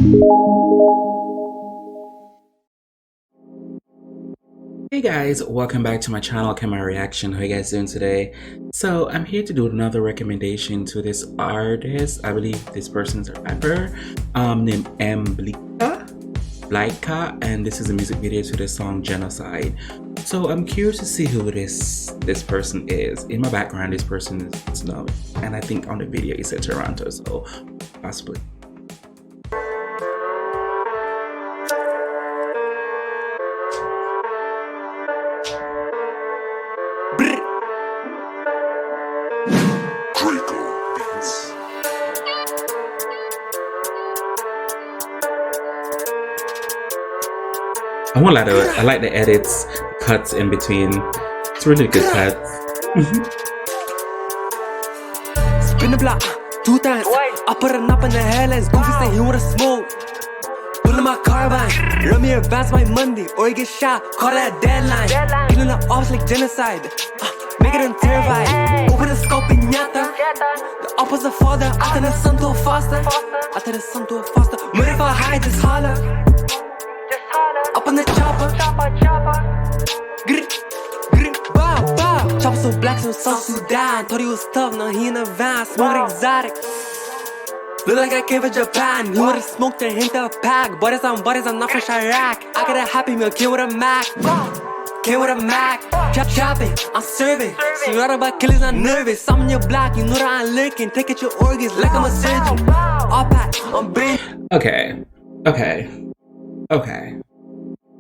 Hey guys, welcome back to my channel, Kemari Reaction. How you guys doing today? So I'm here to do another recommendation to this artist. I believe this person's a rapper named Blikka, and this is a music video to the song Genocide. So I'm curious to see who this person is. In my background, this person is known, and I think on the video it said Toronto, so possibly. I won't lie though, I like the edits, cuts in between. It's really good cuts. Spin the block 2 times. I put a knob in the headlines. Goofy say he wanna smoke. Pulling my carbine. Run me advance my Monday, or you get shot. Call that deadline. Killing the ops like genocide. Make it terrified. Open the scope in yata. The opposite father. I turn the sun to a faster. I turn the sun to a faster. But if I hide, just holler. Up on the chopper. Grip, grip, bow, bow. Chopper so black, so South Sudan. Thought he was tough, now he in a van. Smoking exotic. Look like I came from Japan. He would've smoked and hint of a pack. Bodies, I'm not fresh Iraq. I got a Happy Meal, came with a Mac. Came with a Mac. Chopping, I'm serving. She right about killers, I'm nervous. I'm in your block, you know that I'm lurking. Take it your organs like I'm a surgeon. All pack, I'm brain. Okay.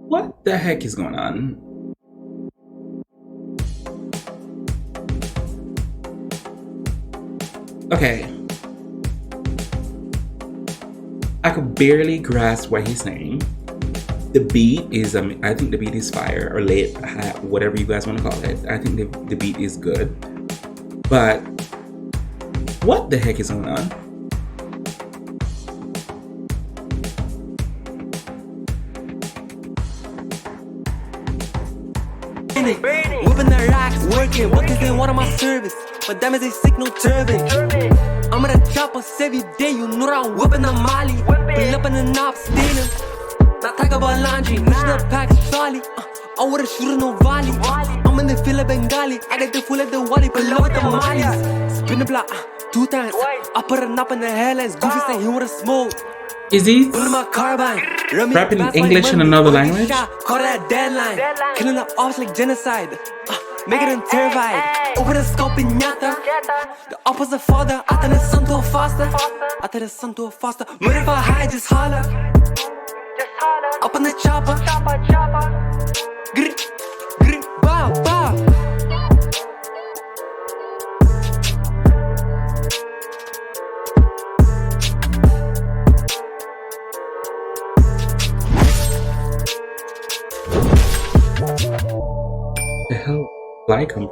What the heck is going on? Okay. I could barely grasp what he's saying. The beat is, I think the beat is fire, or lit, whatever you guys want to call it. I think the beat is good. But what the heck is going on? Whipping the racks, working, what cause they want on my service. But them is a sick, no turban. I'm gonna chop us every day, you know that I'm whipping the molly. Pull up in the knob, stealing. Not talk about laundry, mission up packs, Charlie. I would've shootin' no volley. I'm in the field of Bengali, I got the full of the wally, pull up with the mollies. Spin the block 2 times, I put a knob in the headlines. Goofy say he wanna smoke. Is he rapping English in another language? Call that deadline. Killing the ops like genocide. Make it terrified. Open the scope in yata. The opposite father. I turn the sun to a faster. I turn the sun to a faster. But if I hide, just holler. Up on the chopper. Grip, grip, bow, bow. The hell, like him.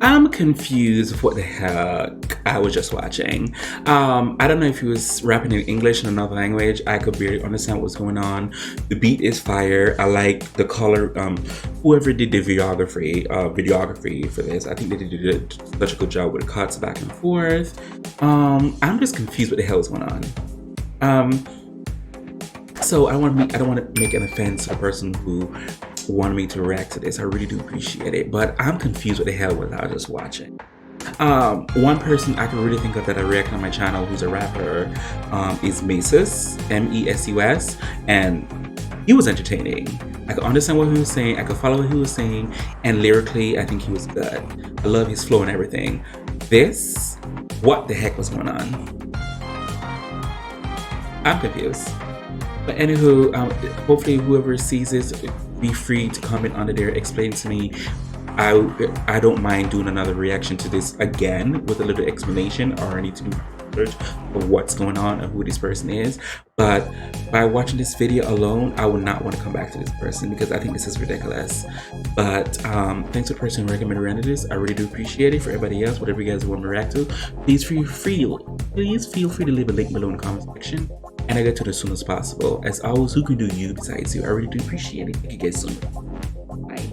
I'm confused with what the heck I was just watching. I don't know if he was rapping in English in another language. I could barely understand what's going on. The beat is fire. I like the color. Whoever did the videography for this, I think they did such a good job with the cuts back and forth. I'm just confused what the hell is going on. So I don't want to make an offense to the person who wanted me to react to this. I really do appreciate it, but I'm confused what the hell was I just watching. One person I can really think of that I react on my channel who's a rapper is Mesus, M-E-S-U-S, and he was entertaining. I could understand what he was saying, I could follow what he was saying, and lyrically I think he was good. I love his flow and everything. This, what the heck was going on? I'm confused. But anywho, hopefully whoever sees this, be free to comment under there, explain to me. I don't mind doing another reaction to this again with a little explanation, or I need to research of what's going on and who this person is. But by watching this video alone, I would not want to come back to this person because I think this is ridiculous. But thanks to the person who recommended this. I really do appreciate it. For everybody else, whatever you guys want to react to, please feel free to leave a link below in the comment section, and I get to it as soon as possible. As always, who can do you besides you? I really do appreciate it. Thank you guys so much. Bye.